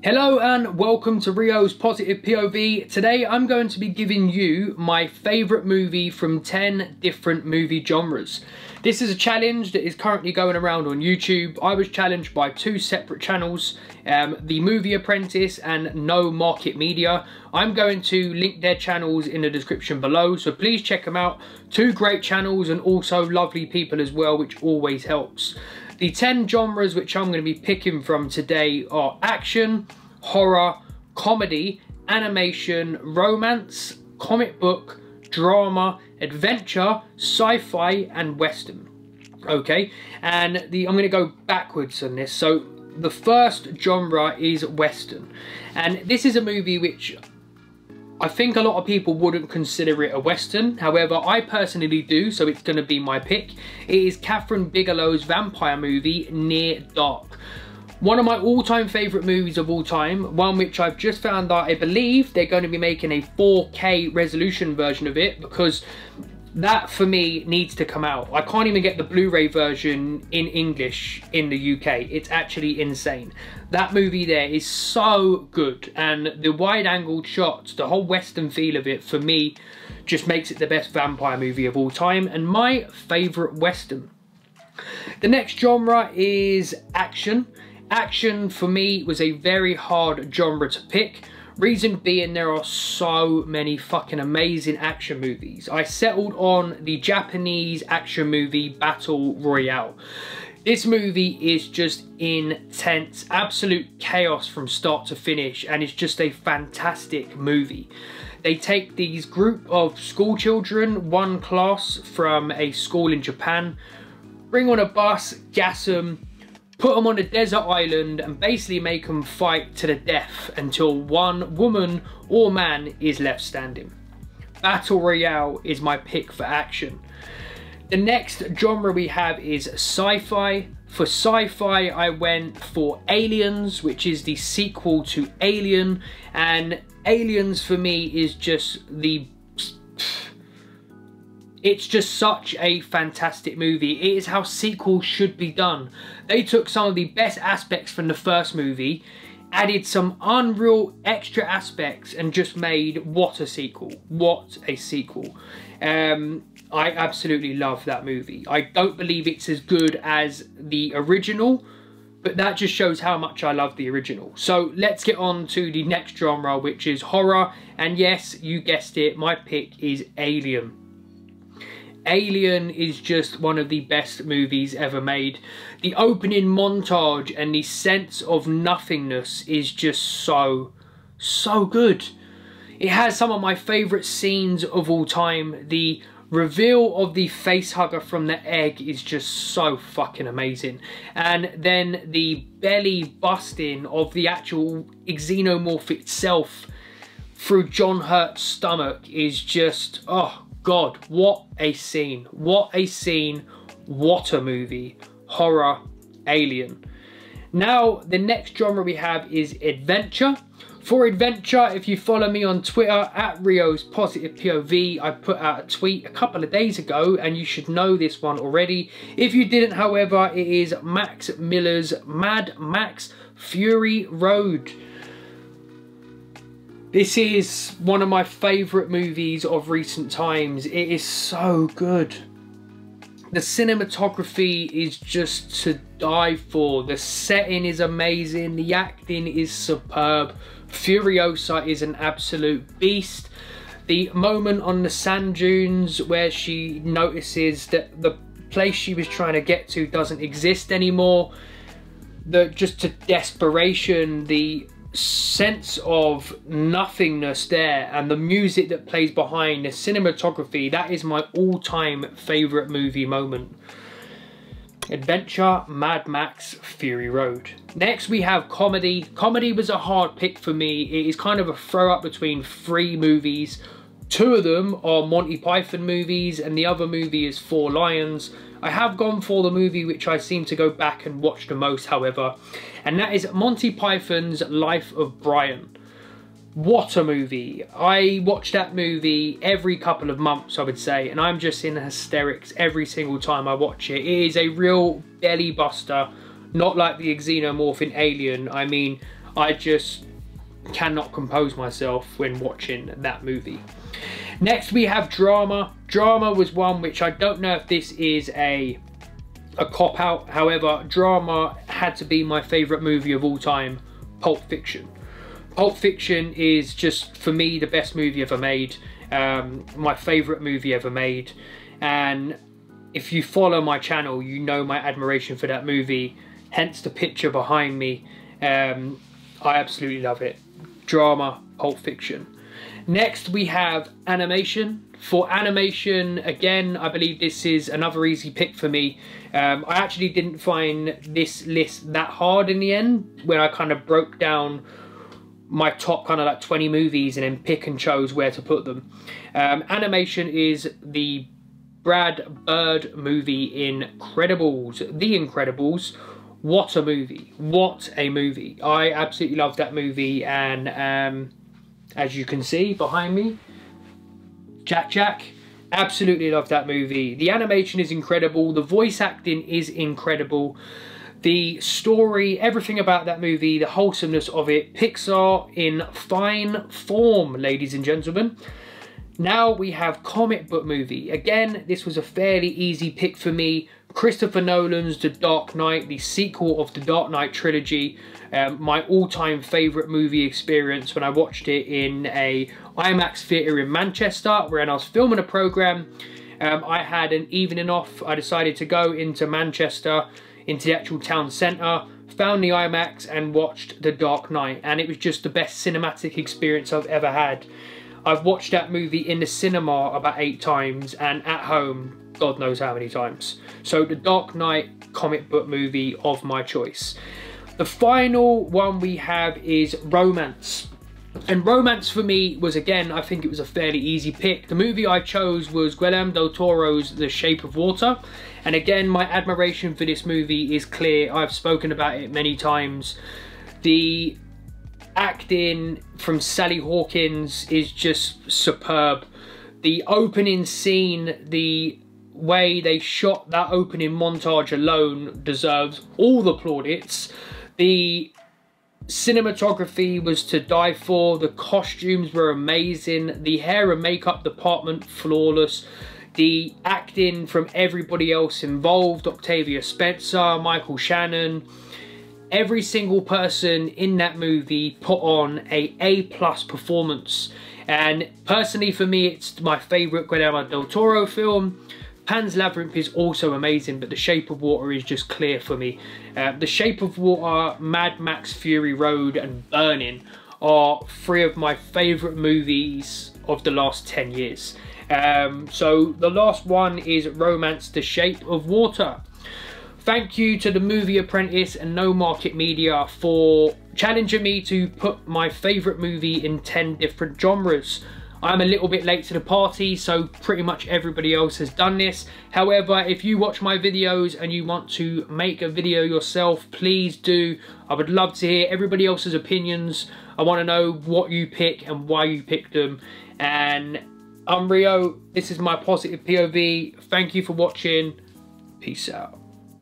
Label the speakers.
Speaker 1: Hello and welcome to Rio's Positive POV. Today I'm going to be giving you my favourite movie from 10 different movie genres. This is a challenge that is currently going around on YouTube. I was challenged by two separate channels, The Movie Apprentice and No Market Media. I'm going to link their channels in the description below, so please check them out. Two great channels and also lovely people as well, which always helps. The 10 genres which I'm going to be picking from today are action, horror, comedy, animation, romance, comic book, drama, adventure, sci-fi and western. Okay, and I'm going to go backwards on this. So the first genre is western, and this is a movie which I think a lot of people wouldn't consider it a western. However, I personally do, so it's going to be my pick. It is Catherine Bigelow's vampire movie, Near Dark. One of my all-time favourite movies of all time, one which I've just found out I believe they're going to be making a 4K resolution version of it, because that for me needs to come out. I can't even get the Blu-ray version in English in the UK. It's actually insane. That movie there is so good, and the wide-angled shots, the whole western feel of it for me just makes it the best vampire movie of all time and my favourite western. The next genre is action. Action for me was a very hard genre to pick. Reason being, there are so many fucking amazing action movies. I settled on the Japanese action movie Battle Royale. This movie is just intense, absolute chaos from start to finish, and it's just a fantastic movie. They take these group of school children, one class from a school in Japan, bring on a bus, gas them, put them on a desert island and basically make them fight to the death until one woman or man is left standing. Battle Royale is my pick for action. The next genre we have is sci-fi. For sci-fi, I went for Aliens, which is the sequel to Alien, and Aliens for me is just it's just such a fantastic movie. It is how sequels should be done. They took some of the best aspects from the first movie, added some unreal extra aspects, and just made what a sequel. What a sequel. I absolutely love that movie. I don't believe it's as good as the original, but that just shows how much I love the original. So let's get on to the next genre, which is horror. And yes, you guessed it, my pick is Alien. Alien is just one of the best movies ever made. The opening montage and the sense of nothingness is just so good. It has some of my favourite scenes of all time. The reveal of the facehugger from the egg is just so fucking amazing. And then the belly busting of the actual xenomorph itself through John Hurt's stomach is just, oh God, what a scene. What a scene. What a movie. Horror, Alien. Now, the next genre we have is adventure. For adventure, if you follow me on Twitter, at Rio's Positive POV, I put out a tweet a couple of days ago, and you should know this one already. If you didn't, however, it is Max Miller's Mad Max Fury Road. This is one of my favourite movies of recent times. It is so good. The cinematography is just to die for. The setting is amazing. The acting is superb. Furiosa is an absolute beast. The moment on the sand dunes where she notices that the place she was trying to get to doesn't exist anymore. Just to desperation, the sense of nothingness there, and the music that plays behind, the cinematography, that is my all-time favourite movie moment. Adventure, Mad Max, Fury Road. Next we have comedy. Comedy was a hard pick for me. It is kind of a throw up between three movies. Two of them are Monty Python movies and the other movie is Four Lions. I have gone for the movie which I seem to go back and watch the most, however, and that is Monty Python's Life of Brian. What a movie. I watch that movie every couple of months, I would say, and I'm just in hysterics every single time I watch it. It is a real belly buster, not like the xenomorph in Alien. I mean, I just cannot compose myself when watching that movie. Next we have drama. Drama was one which I don't know if this is a cop-out. However, drama had to be my favourite movie of all time, Pulp Fiction. Pulp Fiction is just, for me, the best movie ever made. My favourite movie ever made. And if you follow my channel, you know my admiration for that movie. Hence the picture behind me. I absolutely love it. Drama, Pulp Fiction. Next we have animation. For animation, again, I believe this is another easy pick for me. I actually didn't find this list that hard in the end, when I kind of broke down my top kind of like 20 movies and then pick and chose where to put them. Animation is the Brad Bird movie Incredibles. The Incredibles. What a movie. What a movie. I absolutely love that movie, and as you can see behind me, Jack. Absolutely love that movie. The animation is incredible. The voice acting is incredible. The story, everything about that movie, the wholesomeness of it, Pixar in fine form, ladies and gentlemen. Now we have comic book movie. Again, this was a fairly easy pick for me. Christopher Nolan's The Dark Knight, the sequel of the Dark Knight trilogy. My all-time favourite movie experience when I watched it in a IMAX theatre in Manchester, when I was filming a programme. I had an evening off. I decided to go into Manchester, into the actual town centre, found the IMAX and watched The Dark Knight, and it was just the best cinematic experience I've ever had. I've watched that movie in the cinema about 8 times, and at home, God knows how many times. So The Dark Knight, comic book movie of my choice. The final one we have is romance. And romance for me was, again, I think it was a fairly easy pick. The movie I chose was Guillermo del Toro's The Shape of Water. And again, my admiration for this movie is clear. I've spoken about it many times. The acting from Sally Hawkins is just superb. The opening scene, the way they shot that opening montage alone deserves all the plaudits. The cinematography was to die for. The costumes were amazing. The hair and makeup department, flawless. The acting from everybody else involved, Octavia Spencer, Michael Shannon, every single person in that movie put on a A+ performance. And personally for me, it's my favourite Guillermo del Toro film. Pan's Labyrinth is also amazing, but The Shape of Water is just clear for me. The Shape of Water, Mad Max Fury Road and Burning are 3 of my favourite movies of the last 10 years. So the last one is Romance, The Shape of Water. Thank you to the Movie Apprentice and No Market Media for challenging me to put my favourite movie in 10 different genres. I'm a little bit late to the party, so pretty much everybody else has done this. However, if you watch my videos and you want to make a video yourself, please do. I would love to hear everybody else's opinions. I want to know what you pick and why you picked them. And I'm Rio. This is my positive POV. Thank you for watching. Peace out.